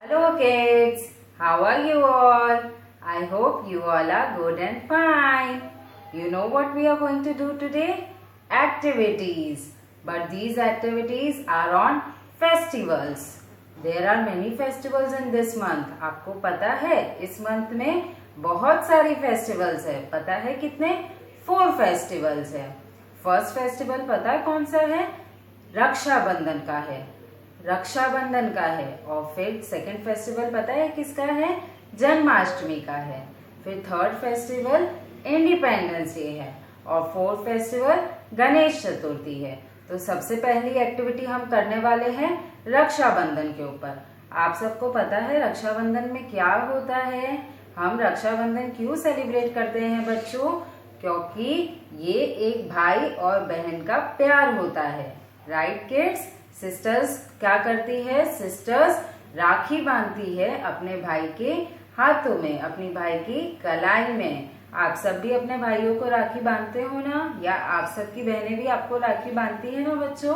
Hello kids, how are you all? I hope you all are good and fine. You know what we are going to do today? Activities. But these activities are on festivals. There are many festivals in this month. आपको पता है इस month में बहुत सारी festivals है. पता है कितने? 4 फेस्टिवल्स है. फर्स्ट फेस्टिवल पता है कौन सा है? रक्षाबंधन का है. रक्षाबंधन का है. और फिर सेकंड फेस्टिवल पता है किसका है? जन्माष्टमी का है. फिर थर्ड फेस्टिवल इंडिपेंडेंस डे है. और फोर्थ फेस्टिवल गणेश चतुर्थी है. तो सबसे पहली एक्टिविटी हम करने वाले हैं रक्षाबंधन के ऊपर. आप सबको पता है रक्षाबंधन में क्या होता है? हम रक्षाबंधन क्यों सेलिब्रेट करते हैं बच्चों? क्योंकि ये एक भाई और बहन का प्यार होता है. Right kids? सिस्टर्स क्या करती है? सिस्टर्स राखी बांधती है अपने भाई के हाथों में, अपनी भाई की कलाई में. आप सब भी अपने भाइयों को राखी बांधते हो ना? या आप सबकी बहनें भी आपको राखी बांधती है ना बच्चों?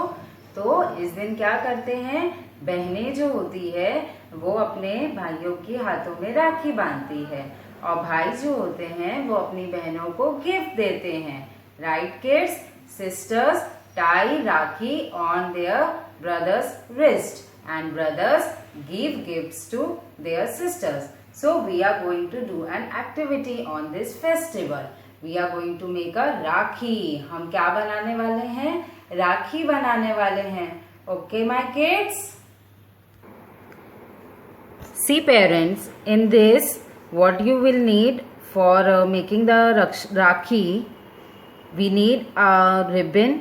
तो इस दिन क्या करते हैं? बहनें जो होती है वो अपने भाइयों के हाथों में राखी बांधती है और भाई जो होते हैं वो अपनी बहनों को गिफ्ट देते हैं. Right kids? Sisters tie Rakhi on their brothers' wrist and brothers give gifts to their sisters. So we are going to do an activity on this festival. We are going to make a Rakhi. हम क्या बनाने वाले हैं? राखी बनाने वाले हैं. Okay my kids? See parents, in this what you will need for making the Rakhi, we need a ribbon.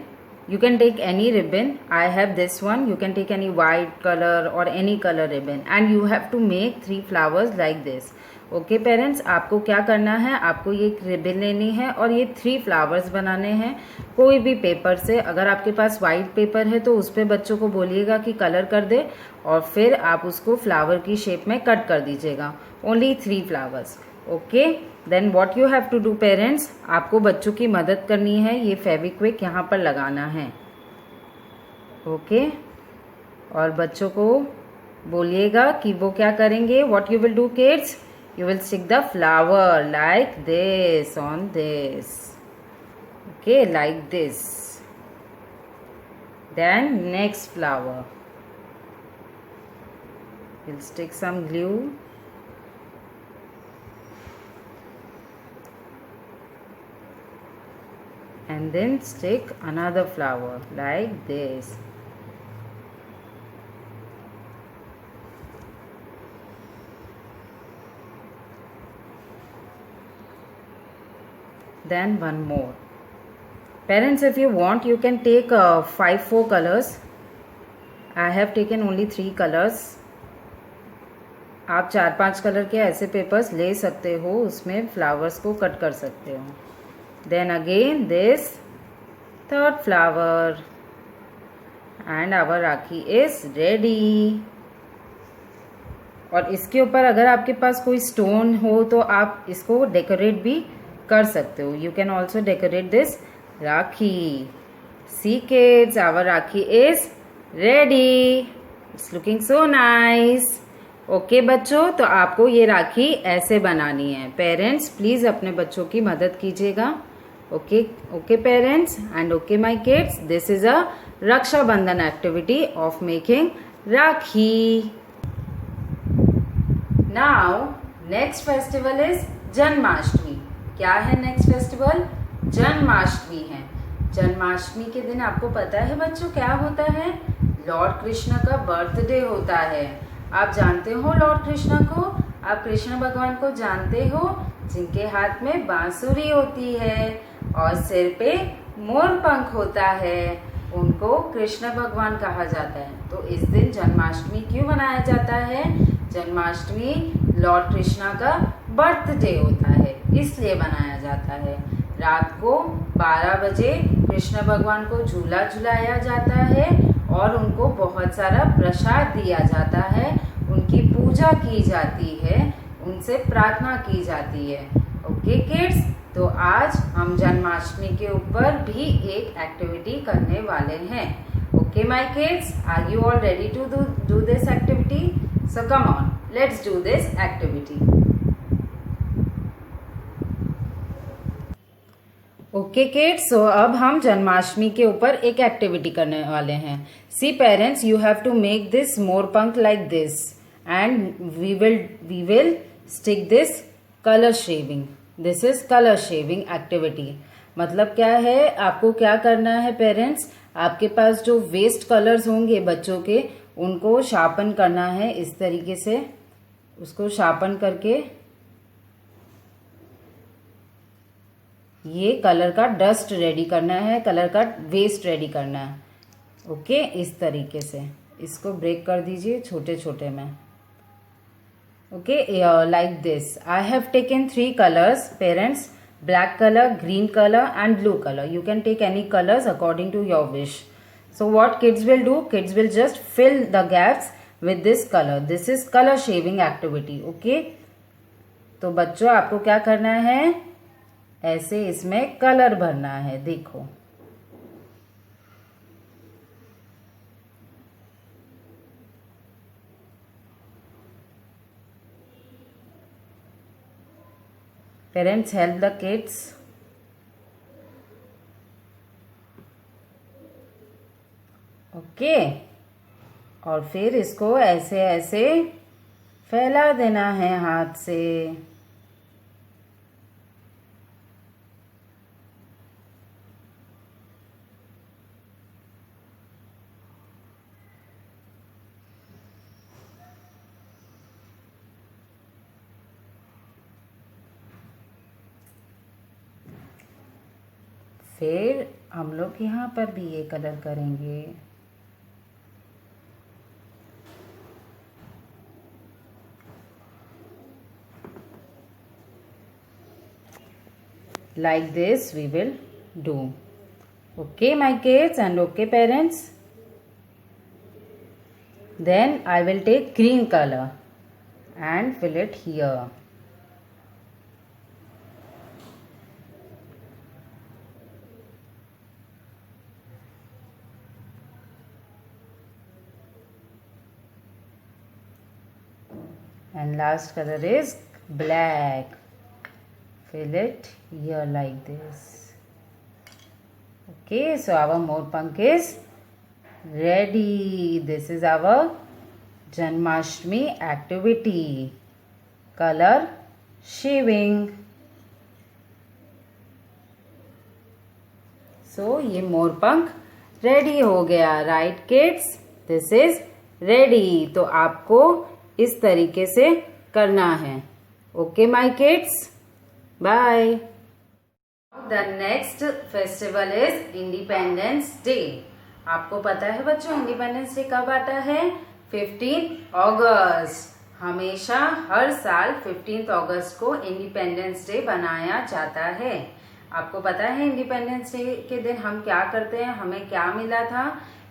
You can take any ribbon. I have this one. You can take any white color or any color ribbon and you have to make 3 flowers like this. Okay parents, आपको क्या करना है? आपको ये ribbon लेनी है और ये 3 फ्लावर्स बनाने हैं कोई भी पेपर से. अगर आपके पास वाइट पेपर है तो उस पर बच्चों को बोलिएगा कि कलर कर दे और फिर आप उसको फ्लावर की शेप में कट कर दीजिएगा. Only 3 flowers. Okay, then what you have to do parents, आपको बच्चों की मदद करनी है. ये फेविक्विक यहाँ पर लगाना है. ओके, और बच्चों को बोलिएगा कि वो क्या करेंगे. What you will do kids, you will stick the flower like this on this. Okay, like this. Then next flower will stick some glue. And then stick another flower like this. Then one more. Parents, if you want, you can take 4 colors. I have taken only 3 colors. आप 4-5 colour के ऐसे papers ले सकते हो, उसमें flowers को cut कर सकते हो. Then again this third flower and our Rakhi is ready. और इसके ऊपर अगर आपके पास कोई स्टोन हो तो आप इसको डेकोरेट भी कर सकते हो. You can also decorate this Rakhi. See kids, our Rakhi is ready. It's looking so nice. Okay बच्चों, तो आपको ये राखी ऐसे बनानी है. पेरेंट्स प्लीज अपने बच्चों की मदद कीजिएगा. Okay parents and okay my kids, this is a Rakshabandhan activity of making rakhi. Now next festival is Janmashtami. क्या है नेक्स्ट फेस्टिवल? जन्माष्टमी है. जन्माष्टमी के दिन आपको पता है बच्चों क्या होता है? लॉर्ड कृष्ण का बर्थडे होता है. आप जानते हो लॉर्ड कृष्ण को? आप कृष्ण भगवान को जानते हो जिनके हाथ में बांसुरी होती है और सिर पे मोर पंख होता है. उनको कृष्ण भगवान कहा जाता है. तो इस दिन जन्माष्टमी क्यों मनाया जाता है? जन्माष्टमी लॉर्ड कृष्ण का बर्थडे होता है, इसलिए मनाया जाता है. रात को 12 बजे कृष्ण भगवान को झूला झुलाया जाता है और उनको बहुत सारा प्रसाद दिया जाता है. उनकी पूजा की जाती है, उनसे प्रार्थना की जाती है. ओके किड्स, तो आज हम जन्माष्टमी के ऊपर भी एक एक्टिविटी करने वाले हैं. Okay my kids, are you all ready to do this activity? So come on. Let's do this activity. Okay kids, so अब हम जन्माष्टमी के ऊपर एक एक्टिविटी करने वाले हैं. See parents, you have to make this मोरपंख like this and we will stick this colour shaving. This is colour shaving activity. मतलब क्या है, आपको क्या करना है पेरेंट्स, आपके पास जो वेस्ट कलर्स होंगे बच्चों के, उनको शार्पन करना है. इस तरीके से उसको शार्पन करके ये कलर का डस्ट रेडी करना है, कलर का वेस्ट रेडी करना है. ओके, इस तरीके से इसको ब्रेक कर दीजिए छोटे छोटे में. Okay, like this. I have taken 3 colours parents, black color, green color and blue color. You can take any colors according to your wish. So what kids will do, kids will just fill the gaps with this color. This is color shaving activity. Okay, तो बच्चों आपको क्या करना है, ऐसे इसमें colour भरना है. देखो, parents help the kids. Okay, और फिर इसको ऐसे ऐसे फैला देना है हाथ से. फिर हम लोग यहाँ पर भी ये कलर करेंगे. Like this we will do. Okay my kids and okay parents. Then I will take green color and fill it here. And last color is black. Fill it here like this. Okay, so our moorpunk is ready. This is our Janmashtami activity. Color shaving. So ये मोरपंख ready हो गया. Right kids, this is ready. तो आपको इस तरीके से करना है. Okay my kids, bye. The next festival is independence day. आपको पता है बच्चों, इंडिपेंडेंस डे कब आता है? 15 अगस्त. हमेशा हर साल 15 अगस्त को इंडिपेंडेंस डे बनाया जाता है. आपको पता है इंडिपेंडेंस डे के दिन हम क्या करते हैं, हमें क्या मिला था?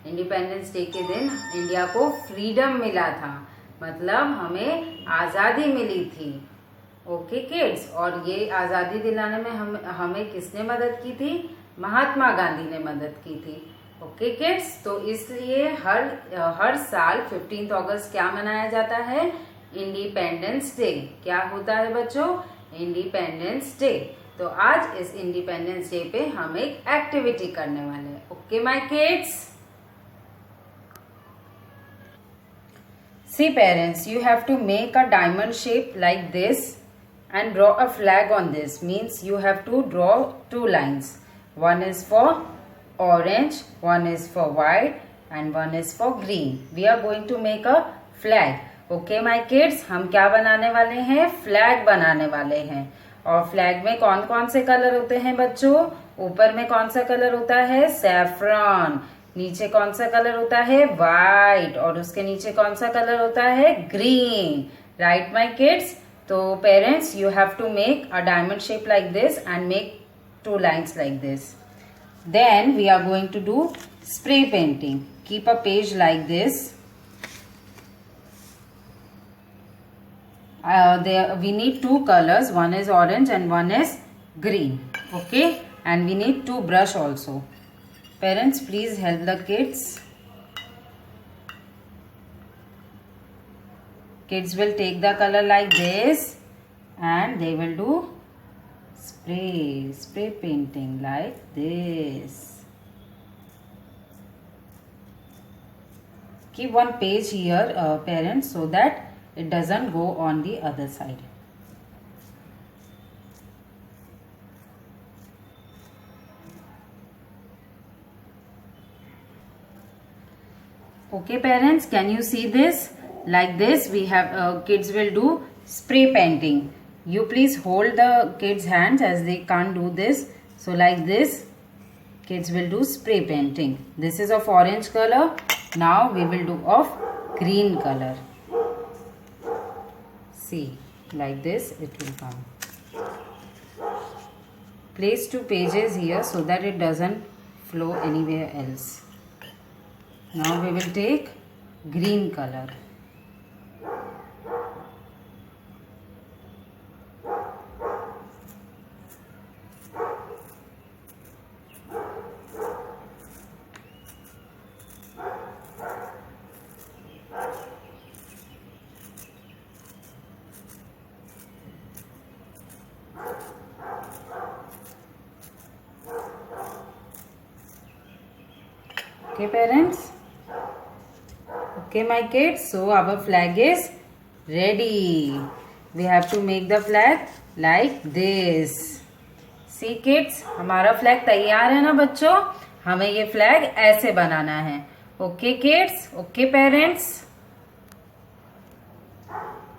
इंडिपेंडेंस डे के दिन इंडिया को फ्रीडम मिला था, मतलब हमें आज़ादी मिली थी. ओके किड्स, और ये आज़ादी दिलाने में हमें किसने मदद की थी? महात्मा गांधी ने मदद की थी. ओके किड्स, तो इसलिए हर साल 15 अगस्त क्या मनाया जाता है? Independence day. क्या होता है बच्चों? Independence day. तो आज इस इंडिपेंडेंस डे पे हम एक एक्टिविटी करने वाले हैं. Okay my kids. See parents, you have to make a diamond shape like this and draw a flag on this. Means you have to draw 2 lines. One is for orange, one is for white and one is for green. We are going to make a flag. Okay my kids, हम क्या बनाने वाले हैं? Flag बनाने वाले हैं. और flag में कौन कौन से कलर होते हैं बच्चों? ऊपर में कौन सा कलर होता है? सैफरन. नीचे कौन सा कलर होता है? वाइट. और उसके नीचे कौन सा कलर होता है? ग्रीन. Right my kids. तो parents, you have to make a diamond shape like this and make 2 lines like this. Then we are going to do spray painting. Keep a page like this. We need 2 colors. One is orange and one is green. Okay, and we need 2 brush also. Parents, please help the kids. kids will take the color like this and they will do spray painting like this. Keep one page here, parents, so that it doesn't go on the other side. Okay parents, can you see this? Like this we have kids will do spray painting. You please hold the kids hands as they can't do this. So like this kids will do spray painting. This is of orange color. Now we will do of green color. See, like this it will come. Place 2 pages here so that it doesn't flow anywhere else. Now we will take green color. Okay parents? Okay my kids, so our flag is ready. We have to make the flag like this. See kids, हमारा flag तैयार है ना बच्चों? हमें ये flag ऐसे बनाना है. Okay kids? Okay parents?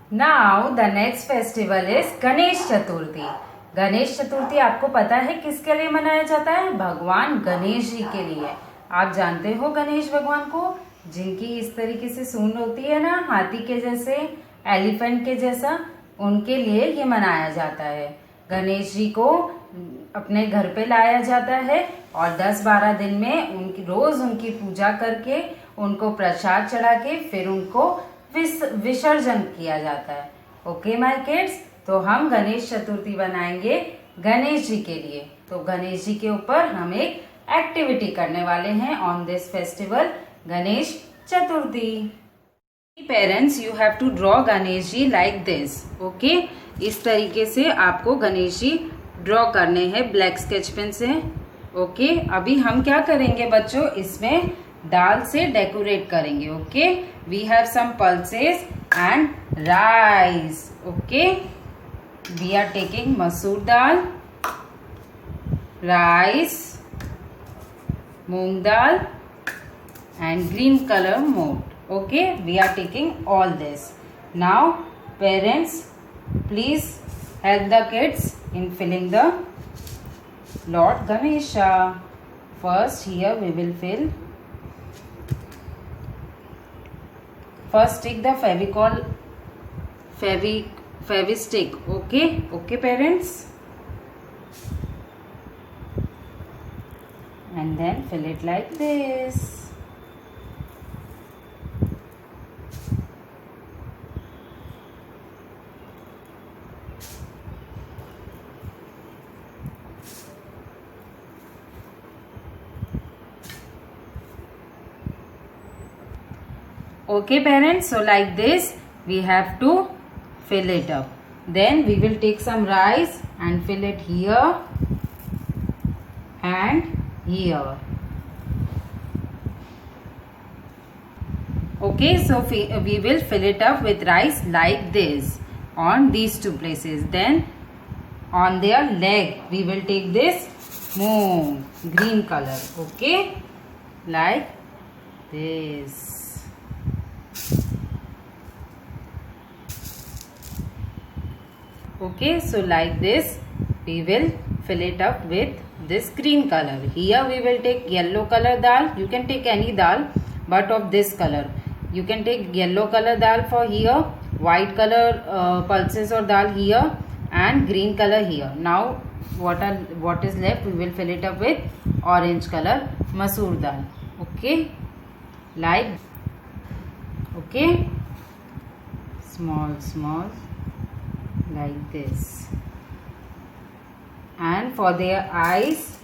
Now the next festival is Ganesh Chaturthi. Ganesh Chaturthi आपको पता है किसके लिए मनाया जाता है? भगवान गणेश जी के लिए. आप जानते हो गणेश भगवान को, जिनकी इस तरीके से सूंड होती है ना, हाथी के जैसे, एलिफेंट के जैसा, उनके लिए ये मनाया जाता है. गणेश जी को अपने घर पे लाया जाता है और 10-12 दिन में रोज उनकी पूजा करके, उनको प्रसाद चढ़ा के फिर उनको विसर्जन किया जाता है. ओके माय किड्स, तो हम गणेश चतुर्थी बनाएंगे गणेश जी के लिए. तो गणेश जी के ऊपर हम एक एक्टिविटी करने वाले हैं on this festival Ganesh Chaturthi. Parents, you have to draw Ganesh ji like this. Okay, इस तरीके से आपको गणेश जी ड्रॉ करने हैं ब्लैक स्केच पेन से. ओके, अभी हम क्या करेंगे बच्चों, इसमें दाल से डेकोरेट करेंगे. Okay, we have some pulses and rice. Okay, we are taking masoor dal, rice, moong dal and green color mold. Okay, we are taking all this. Now parents, please help the kids in filling the Lord Ganesha. First here we will fill. First take the Fevicol, Fevistick. Okay parents, and then fill it like this. Okay parents, so like this we have to fill it up. Then we will take some rice and fill it here and here. Okay, so we will fill it up with rice like this on these 2 places. Then on their leg we will take this moon green color. Okay, like this. Okay, so like this we will fill it up with this green color. Here we will take yellow color dal. You can take any dal but of this color. You can take yellow color dal for here, white color pulses or dal here, and green color here. Now what is left, we will fill it up with orange color masoor dal. Okay, like, okay, small like this. And for their eyes,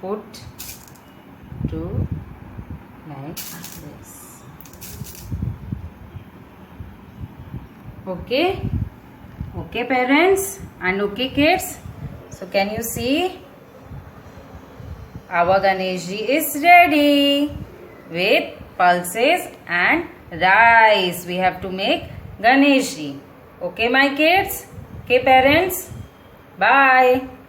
put 2 like this. Okay? Okay, parents? And okay, kids? So, can you see? Our Ganeshji is ready with pulses and rice. We have to make Ganeshji. Okay, my kids? Okay, parents? Bye.